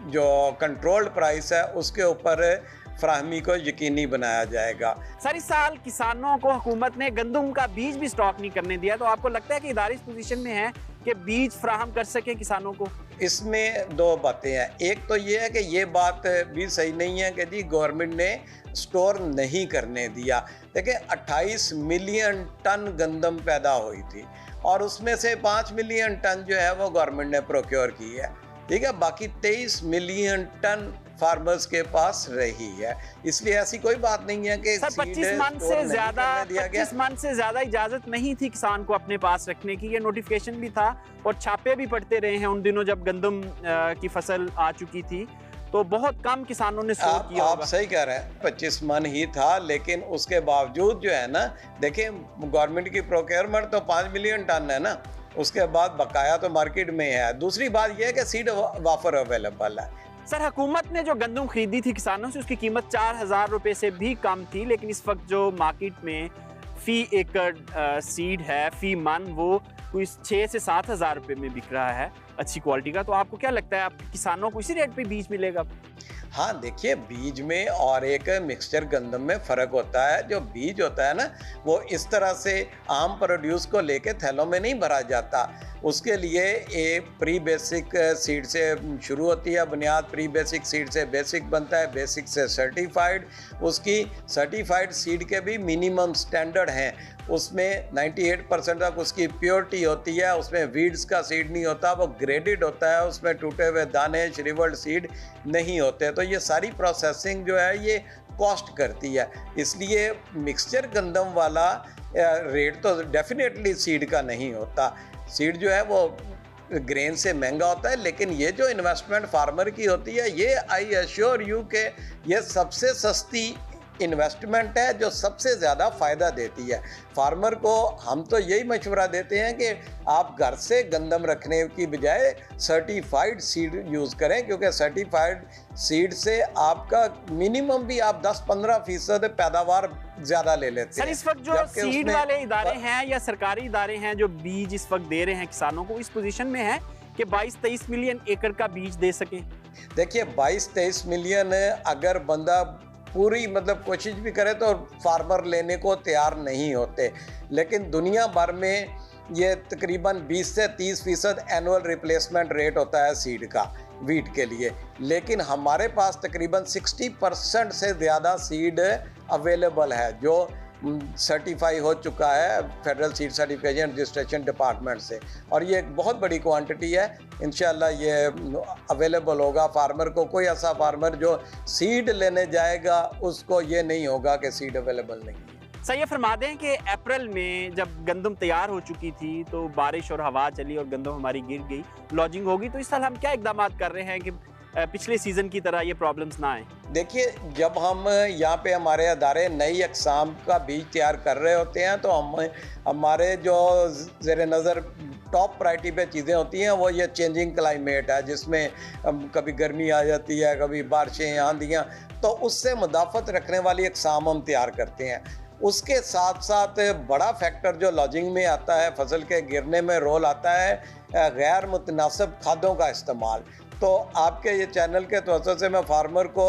जो कंट्रोल्ड प्राइस है उसके ऊपर फ्राहमी को यकीनी बनाया जाएगा। सर इस साल किसानों को हुकूमत ने गंदम का बीज भी स्टॉक नहीं करने दिया, तो आपको लगता है कि इदारे इस पोजीशन में है कि बीज फ्राहम कर सके किसानों को? इसमें दो बातें हैं। एक तो ये है कि ये बात भी सही नहीं है कि जी गवर्नमेंट ने स्टोर नहीं करने दिया। देखिए 28 मिलियन टन गंदम पैदा हुई थी और उसमें से 5 मिलियन टन जो है वो गवर्नमेंट ने प्रोक्योर की है, ठीक है। बाकी 23 मिलियन टन फार्मर्स के पास रही है, इसलिए ऐसी कोई बात नहीं है कि सर 25 मन से ज्यादा इजाजत नहीं थी किसान को अपने पास रखने की, ये नोटिफिकेशन भी था और छापे भी पड़ते रहे हैं उन दिनों जब गंदम की फसल आ चुकी थी, तो बहुत कम किसानों ने स्टोर किया। आप सही कह रहे हैं, 25 मन ही था, लेकिन उसके बावजूद जो है ना, देखिए गवर्नमेंट की प्रोक्योरमेंट तो 5 मिलियन टन है ना, उसके बाद बकाया तो मार्केट में है। दूसरी बात यह है कि सीड वाफर अवेलेबल है। सर हुकूमत ने जो गंदम खरीदी थी किसानों से उसकी कीमत 4,000 रुपए से भी कम थी, लेकिन इस वक्त जो मार्केट में फी एकड़ सीड है फी मन वो कोई 6 से 7,000 रुपए में बिक रहा है अच्छी क्वालिटी का। तो आपको क्या लगता है आप किसानों को इसी रेट पे बीज मिलेगा? हाँ देखिए, बीज में और एक मिक्सचर गंदम में फ़र्क होता है। जो बीज होता है ना वो इस तरह से आम प्रोड्यूस को लेके थैलों में नहीं भरा जाता, उसके लिए एक प्री बेसिक सीड से शुरू होती है बुनियाद, प्री बेसिक सीड से बेसिक बनता है, बेसिक से सर्टिफाइड। उसकी सर्टिफाइड सीड के भी मिनिमम स्टैंडर्ड हैं, उसमें 98% तक उसकी प्योरिटी होती है, उसमें वीड्स का सीड नहीं होता, वो ग्रेडेड होता है, उसमें टूटे हुए दाने श्रिवल्ड सीड नहीं होते। तो ये सारी प्रोसेसिंग जो है ये कॉस्ट करती है, इसलिए मिक्सचर गंदम वाला रेट तो डेफिनेटली सीड का नहीं होता। सीड जो है वो ग्रेन से महंगा होता है, लेकिन ये जो इन्वेस्टमेंट फार्मर की होती है ये आई एश्योर यू के ये सबसे सस्ती इन्वेस्टमेंट है जो सबसे ज़्यादा फ़ायदा देती है फार्मर को। हम तो यही मशवरा देते हैं कि आप घर से गंदम रखने की बजाय सर्टिफाइड सीड यूज़ करें, क्योंकि सर्टिफाइड सीड से आपका मिनिमम भी आप 10-15% पैदावार ज़्यादा ले लेते हैं। सर इस वक्त जो सीड वाले इदारे हैं या सरकारी इदारे हैं जो बीज इस वक्त दे रहे हैं किसानों को, इस पोजीशन में है कि 22-23 मिलियन एकड़ का बीज दे सकें? देखिए 22-23 मिलियन अगर बंदा पूरी मतलब कोशिश भी करे तो फार्मर लेने को तैयार नहीं होते, लेकिन दुनिया भर में ये तकरीबन 20 से 30% एनुअल रिप्लेसमेंट रेट होता है सीड का वीट के लिए, लेकिन हमारे पास तकरीबन 60% से ज़्यादा सीड अवेलेबल है जो सर्टिफाई हो चुका है federal seed certification registration department से, और ये एक बहुत बड़ी क्वांटिटी है। इंशाल्लाह ये अवेलेबल होगा फार्मर को। कोई ऐसा फार्मर जो सीड लेने जाएगा उसको ये नहीं होगा कि सीड अवेलेबल नहीं है। सर ये फरमा दें कि अप्रैल में जब गंदम तैयार हो चुकी थी तो बारिश और हवा चली और गंदम हमारी गिर गई, लॉजिंग होगी, तो इस साल हम क्या इकदाम कर रहे हैं कि पिछले सीज़न की तरह ये प्रॉब्लम्स ना आए? देखिए, जब हम यहाँ पे हमारे अदारे नई अक़साम का बीज तैयार कर रहे होते हैं तो हमारे जो ज़ेरे नज़र टॉप प्रायोरिटी पे चीज़ें होती हैं वो ये चेंजिंग क्लाइमेट है, जिसमें कभी गर्मी आ जाती है, कभी बारिशें, आंधियाँ, तो उससे मुदाफ़त रखने वाली अक़साम हम तैयार करते हैं। उसके साथ साथ बड़ा फैक्टर जो लॉजिंग में आता है, फसल के गिरने में रोल आता है गैर मुतनासिब खादों का इस्तेमाल। तो आपके ये चैनल के तवज्जो से मैं फार्मर को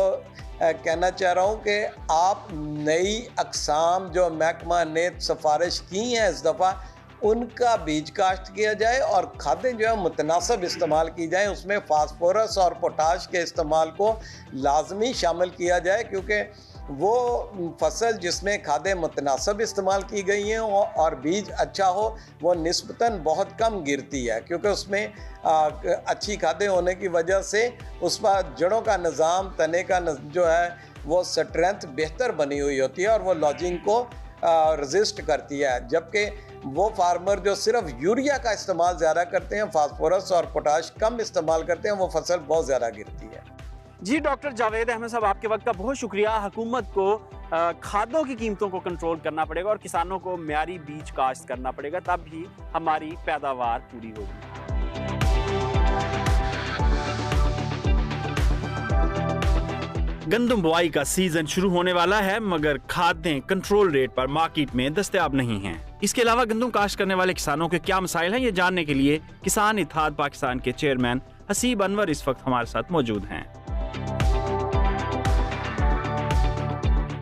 कहना चाह रहा हूँ कि आप नई अक़साम जो महकमा ने सिफारिश की हैं इस दफ़ा, उनका बीज काश्त किया जाए और खादें जो है मुतनासिब इस्तेमाल की जाए। उसमें फास्फोरस और पोटाश के इस्तेमाल को लाजमी शामिल किया जाए, क्योंकि वो फसल जिसमें खादें मुतनासिब इस्तेमाल की गई हैं और बीज अच्छा हो, वो निस्बतन बहुत कम गिरती है, क्योंकि उसमें अच्छी खादें होने की वजह से उस पर जड़ों का निज़ाम, तने का जो है वो स्ट्रेंथ बेहतर बनी हुई होती है और वो लॉजिंग को रेजिस्ट करती है। जबकि वो फार्मर जो सिर्फ यूरिया का इस्तेमाल ज़्यादा करते हैं, फास्फोरस और पोटाश कम इस्तेमाल करते हैं, वो फसल बहुत ज़्यादा गिरती है। जी डॉक्टर जावेद अहमद साहब, आपके वक्त का बहुत शुक्रिया। हुकूमत को खादों की कीमतों को कंट्रोल करना पड़ेगा और किसानों को म्यारी बीज काश्त करना पड़ेगा, तब ही हमारी पैदावार पूरी होगी। गंदम बुआई का सीजन शुरू होने वाला है, मगर खादें कंट्रोल रेट पर मार्केट में दस्तयाब नहीं हैं। इसके अलावा गंदम काश्त करने वाले किसानों के क्या मसाइल हैं, ये जानने के लिए किसान इत्तेहाद पाकिस्तान के चेयरमैन हसीब अनवर इस वक्त हमारे साथ मौजूद हैं।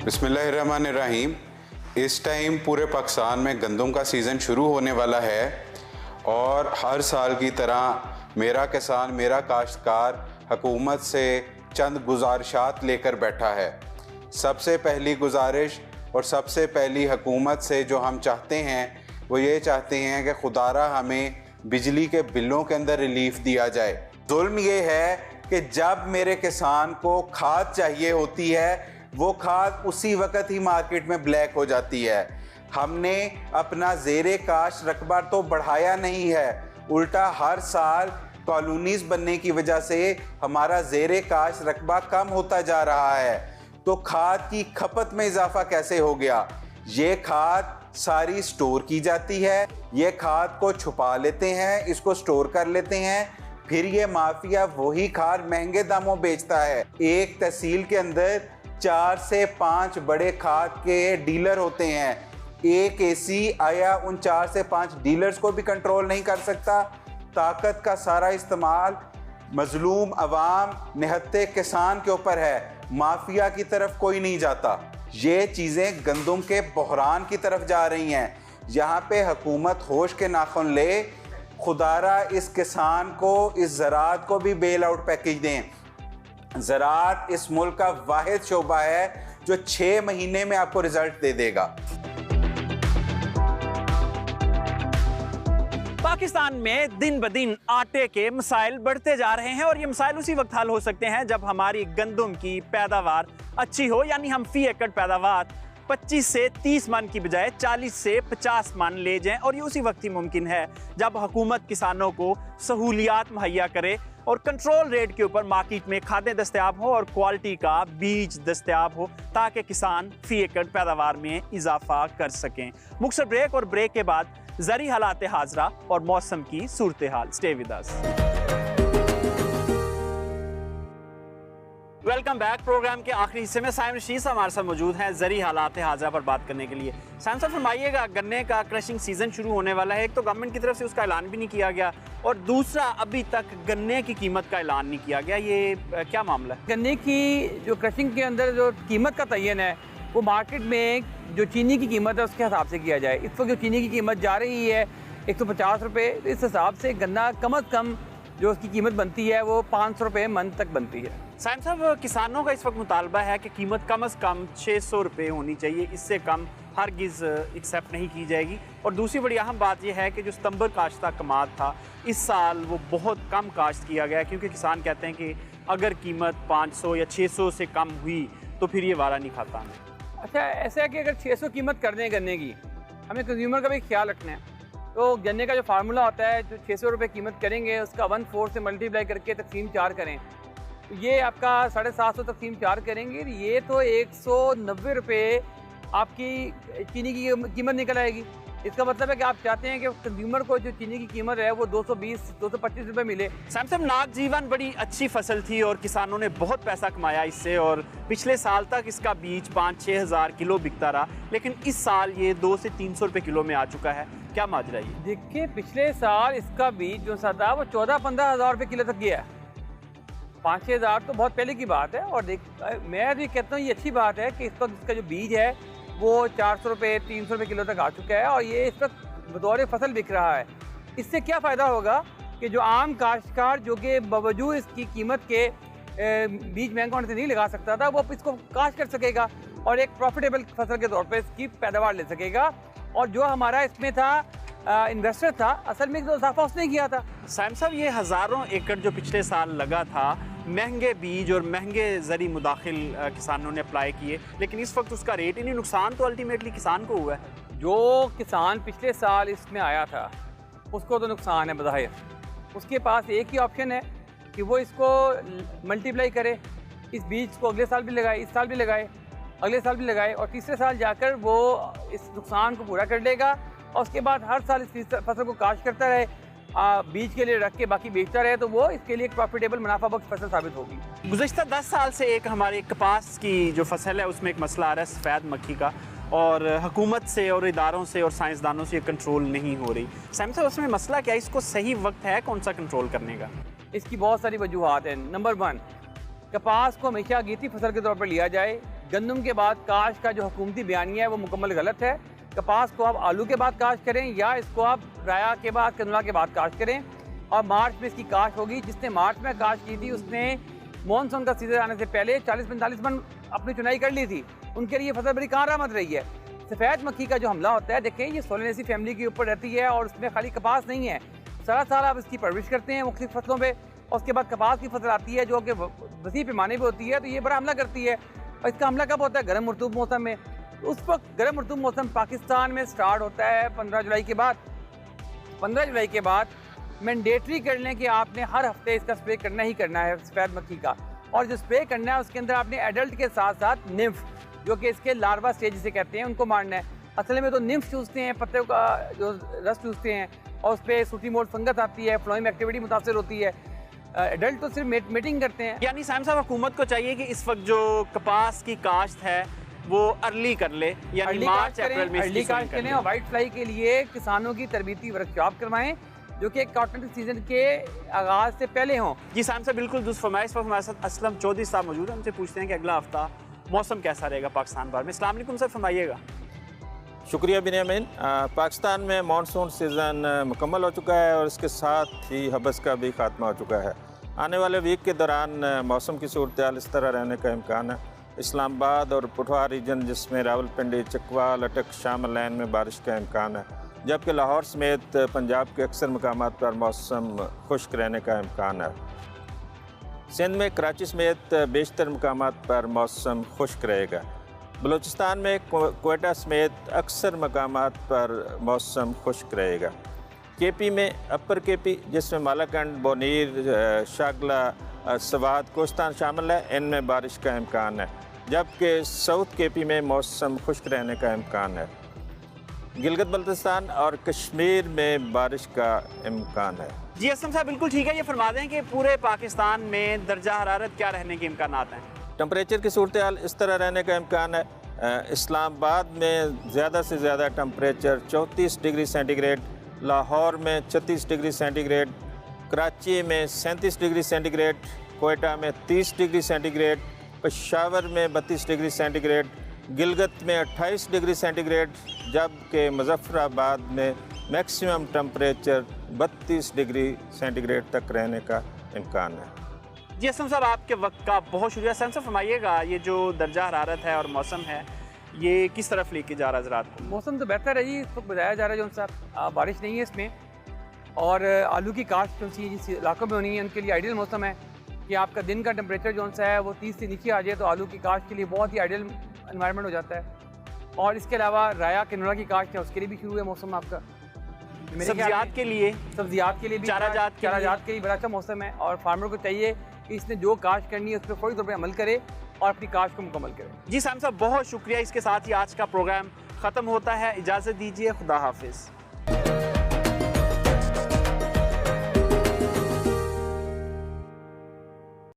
बिस्मिल्लाहिर्रहमानिर्रहीम। इस टाइम पूरे पाकिस्तान में गंदम का सीज़न शुरू होने वाला है और हर साल की तरह मेरा किसान मेरा काश्तकार हुकूमत से चंद गुजारिशात लेकर बैठा है। सबसे पहली गुजारिश और सबसे पहली हुकूमत से जो हम चाहते हैं वो ये चाहते हैं कि खुदारा हमें बिजली के बिलों के अंदर रिलीफ दिया जाए। जुल्म ये है कि जब मेरे किसान को खाद चाहिए होती है, वो खाद उसी वक्त ही मार्केट में ब्लैक हो जाती है। हमने अपना ज़ेरे काश रकबा तो बढ़ाया नहीं है, उल्टा हर साल कॉलोनीज बनने की वजह से हमारा ज़ेरे काश रकबा कम होता जा रहा है। तो खाद की खपत में इजाफा कैसे हो गया? ये खाद सारी स्टोर की जाती है, ये खाद को छुपा लेते हैं, इसको स्टोर कर लेते हैं, फिर ये माफिया वही खाद महंगे दामों बेचता है। एक तहसील के अंदर 4 से 5 बड़े खाद के डीलर होते हैं। एक एसी आया उन 4 से 5 डीलर्स को भी कंट्रोल नहीं कर सकता। ताकत का सारा इस्तेमाल मजलूम अवाम, निहत्ते किसान के ऊपर है, माफिया की तरफ कोई नहीं जाता। ये चीज़ें गंदम के बहरान की तरफ जा रही हैं। यहाँ पे हुकूमत होश के नाखुन ले, खुदारा इस किसान को, इस ज़राअत को भी बेल आउट पैकेज दें। ज़राअत इस मुल्क का वाहिद शोबा है जो 6 महीने में आपको रिजल्ट दे देगा। पाकिस्तान में दिन ब दिन आटे के मसाइल बढ़ते जा रहे हैं और ये मसाइल उसी वक्त हल हो सकते हैं जब हमारी गंदम की पैदावार अच्छी हो, यानी हम फी एकड़ पैदावार 25 से 30 मन की बजाय 40 से 50 मन ले जाएं। और ये उसी वक्त ही मुमकिन है जब हुकूमत किसानों को सहूलियात मुहैया करे और कंट्रोल रेट के ऊपर मार्केट में खादें दस्तयाब हो और क्वालिटी का बीज दस्तयाब हो, ताकि किसान फी एकड़ पैदावार में इजाफा कर सकें। मुख्तसर ब्रेक और ब्रेक के बाद ज़री हालात हाजरा और मौसम की सूरत हाल। Stay with us. Welcome back. Programme के आखिरी हिस्से में साइम रशीद हमारे साथ मौजूद हैं ज़री हालात हाजरा पर बात करने के लिए। साइम साहब फरमाइएगा, गन्ने का क्रशिंग सीजन शुरू होने वाला है। एक तो गवर्नमेंट की तरफ से उसका ऐलान भी नहीं किया गया और दूसरा अभी तक गन्ने की कीमत का ऐलान नहीं किया गया, ये क्या मामला है? गन्ने की जो क्रशिंग के अंदर जो कीमत का तयन है वो मार्केट में जो चीनी की कीमत है उसके हिसाब से किया जाए। इस वक्त जो चीनी की कीमत जा रही है 150 रुपये, तो इस हिसाब से गन्ना कम अज़ कम जो उसकी कीमत बनती है वो 500 रुपये मन तक बनती है। साइम साहब, किसानों का इस वक्त मुतालबा है कि कीमत कम अज़ कम 600 रुपये होनी चाहिए, इससे कम हरगिज़ एक्सेप्ट नहीं की जाएगी। और दूसरी बड़ी अहम बात यह है कि जो सितंबर काश्त कमाद था इस साल वो बहुत कम काश्त किया गया, क्योंकि किसान कहते हैं कि अगर कीमत 500 या 600 से कम हुई तो फिर ये वारा नहीं खाता हमें। अच्छा, ऐसा है कि अगर 600 कीमत कर दें गन्ने की, हमें कंज्यूमर का भी ख्याल रखना है। तो गन्ने का जो फार्मूला होता है, जो 600 रुपये कीमत करेंगे उसका 1/4 से मल्टीप्लाई करके तकसीम 4 करें ये आपका 750 तकसीम 4 करेंगे, ये तो 190 रुपये आपकी चीनी की कीमत निकल आएगी। इसका मतलब है कि आप चाहते हैं कि कंज्यूमर को जो चीनी की कीमत है वो 220-225 रुपये मिले। सैमसंग नागजीवन बड़ी अच्छी फसल थी और किसानों ने बहुत पैसा कमाया इससे, और पिछले साल तक इसका बीज 5-6 हज़ार किलो बिकता रहा, लेकिन इस साल ये 200 से 300 रुपये किलो में आ चुका है। क्या माजरा ये? देखिए, पिछले साल इसका बीज जो सा था वो 14-15 हज़ार रुपये किलो तक गया है। 5-6 हज़ार तो बहुत पहले की बात है। और मैं भी कहता हूँ ये अच्छी बात है कि इस वक्त इसका जो बीज है वो 400 रुपये 300 रुपये किलो तक आ चुका है और ये इस वक्त बतौर फसल बिक रहा है। इससे क्या फ़ायदा होगा कि जो आम काश्तकार जो कि बावजूद इसकी कीमत के बीज महंगा होने से नहीं लगा सकता था, वो इसको काश्त कर सकेगा और एक प्रॉफिटेबल फसल के तौर पे इसकी पैदावार ले सकेगा। और जो हमारा इसमें था इन्वेस्टर था, असल में इजाफा उसने किया था। सैमसंग ये हज़ारों एकड़ जो पिछले साल लगा था, महंगे बीज और महंगे ज़री मुदाखिल किसानों ने अप्लाई किए, लेकिन इस वक्त उसका रेट इन्हीं नुकसान तो अल्टीमेटली किसान को हुआ है। जो किसान पिछले साल इसमें आया था उसको तो नुकसान है बज़ाहिर। उसके पास एक ही ऑप्शन है कि वो इसको मल्टीप्लाई करे, इस बीज को अगले साल भी लगाए, इस साल भी लगाए, अगले साल भी लगाए, और तीसरे साल जाकर वो इस नुकसान को पूरा कर लेगा और उसके बाद हर साल इस फसल को काश्त करता रहे, बीज के लिए रख के बाकी बेचता रहे, तो वो इसके लिए एक प्रॉफिटेबल मुनाफा बख्श फसल साबित होगी। गुज़श्ता 10 साल से एक हमारे कपास की जो फसल है उसमें एक मसला आ रहा है सफ़ेद मक्खी का, और हुकूमत से और इदारों से और साइंसदानों से ये कंट्रोल नहीं हो रही। सैमसंग उसमें मसला क्या है, इसको सही वक्त है कौन सा कंट्रोल करने का? इसकी बहुत सारी वजूहात हैं। नंबर 1, कपास को हमेशा अगेती फसल के तौर पर लिया जाए। गंदम के बाद काश्त का जो हुकूमती बयानिया है वो मुकम्मल गलत है। कपास को आप आलू के बाद काश्त करें या इसको आप राया के बाद, कनुला के बाद काश्त करें, और मार्च में इसकी काश्त होगी। जिसने मार्च में काश्त की थी उसने मानसून का सीजन आने से पहले 40-45 मन अपनी चुनाई कर ली थी। उनके लिए फसल बड़ी कारआमद रही है। सफ़ेद मक्खी का जो हमला होता है, देखें ये सोलेनेसी फैमिली के ऊपर रहती है और उसमें खाली कपास नहीं है, सारा साल आप इसकी परवरिश करते हैं मुख्तलिफ फसलों पर, और उसके बाद कपास की फसल आती है जो कि वसी पैमाने पर होती है, तो ये बड़ा हमला करती है। और इसका हमला कब होता है? गर्म मरतूब मौसम में। उस वक्त गर्म मरतूब मौसम पाकिस्तान में स्टार्ट होता है 15 जुलाई के बाद। 15 जुलाई के बाद मैंडेटरी कर लें कि आपने हर हफ्ते इसका स्प्रे करना ही करना है सफ़ेद मक्खी का, और जो स्प्रे करना है उसके अंदर आपने एडल्ट के साथ साथ निम्फ, जो कि इसके लार्वा स्टेज जिसे कहते हैं, उनको मारना है। असल में तो निम्फ चूसते हैं, पत्ते का जो रस चूसते हैं, और उस पर सूटी मोल्ड फंगस आती है, फ्लोइम एक्टिविटी मुतासर होती है। एडल्ट तो सिर्फ मीटिंग करते हैं। यानी सैमसंग हुकूमत को चाहिए कि इस वक्त जो कपास की काश्त है वो अर्ली कर ले, यानी मार्च अप्रैल में अर्ली काश्त करें, और वाइट फ्लाई के लिए किसानों की तरबीती वर्कशॉप करवाएं जो कि कॉटन सीजन के आगाज से पहले हों। जी सैमसंग बिल्कुल दुरुस्त फरमाया। इस वक्त हमारे साथ असलम चौधरी साहब मौजूद हैं, हमसे पूछते हैं कि अगला हफ्ता मौसम कैसा रहेगा पाकिस्तान भर में। अस्सलाम वालेकुम सर, फरमाइएगा। शुक्रिया बिन्यामिन। पाकिस्तान में मानसून सीज़न मुकम्मल हो चुका है और इसके साथ ही हबस का भी खात्मा हो चुका है। आने वाले वीक के दौरान मौसम की सूरत हाल इस तरह रहने का इम्कान है। इस्लामाबाद और पुठवा रीजन जिसमें रावलपिंडी, चकवाल, अटक, शामिल लाइन में बारिश का इम्कान है, जबकि लाहौर समेत पंजाब के अक्सर मकामात पर मौसम खुश्क रहने का इम्कान है। सिंध में कराची समेत बेशतर मकामात पर मौसम खुश्क रहेगा। बलूचिस्तान में कोयटा समेत अक्सर मकामात पर मौसम खुश्क रहेगा। केपी में अपर केपी जिसमें मालाकंड, बोनीर, शागला, सवात, कोस्तान शामिल है, इनमें बारिश का इम्कान है, जबकि साउथ केपी में मौसम खुश्क रहने का इम्कान है। गिलगित बल्तिस्तान और कश्मीर में बारिश का इम्कान है। जी असलम साहब बिल्कुल ठीक है। ये फरमा दें कि पूरे पाकिस्तान में दर्जा हरारत क्या रहने के इम्कान हैं? टेम्परेचर की सूरत हाल इस तरह रहने का इम्कान है। इस्लामाबाद में ज़्यादा से ज़्यादा टेम्परेचर 34 डिग्री सेंटीग्रेड, लाहौर में 36 डिग्री सेंटीग्रेड, कराची में 37 डिग्री सेंटीग्रेड, कोयटा में 30 डिग्री सेंटीग्रेड, पेशावर में 32 डिग्री सेंटीग्रेड, गिलगित में 28 डिग्री सेंटीग्रेड, जबकि मुजफ्फराबाद में मैक्सिमम टेम्परेचर 32 डिग्री सेंटीग्रेड तक रहने का इम्कान है। जी असलम साहब आपके वक्त का बहुत शुक्रिया। सैमसंग फरमाइएगा, ये जो दर्जा हरारत है और मौसम है ये किस तरफ लेके जा रहा है ज़रात को? मौसम तो बेहतर है जी, इसको बताया जा रहा है जो साहब बारिश नहीं है इसमें, और आलू की काश्त जो सी जिस इलाकों में होनी है उनके लिए आइडियल मौसम है कि आपका दिन का टेम्परेचर जो सा है वो 30 से नीचे आ जाए तो आलू की काश्त के लिए बहुत ही आइडियल एनवायरनमेंट हो जाता है। और इसके अलावा राया किनोला की काश्त है उसके लिए भी शुरू है मौसम आपका। सब्जियात के लिए भी चाराजात के लिए बड़ा अच्छा मौसम है, और फार्मर को चाहिए कि इसने जो काश्त करनी है उस पर फौरी तौर पर अमल करे और अपनी काश्त को मुकम्मल करे। जी साइम साहब, बहुत शुक्रिया। इसके साथ ही आज का प्रोग्राम ख़त्म होता है। इजाज़त दीजिए, खुदा हाफिज़।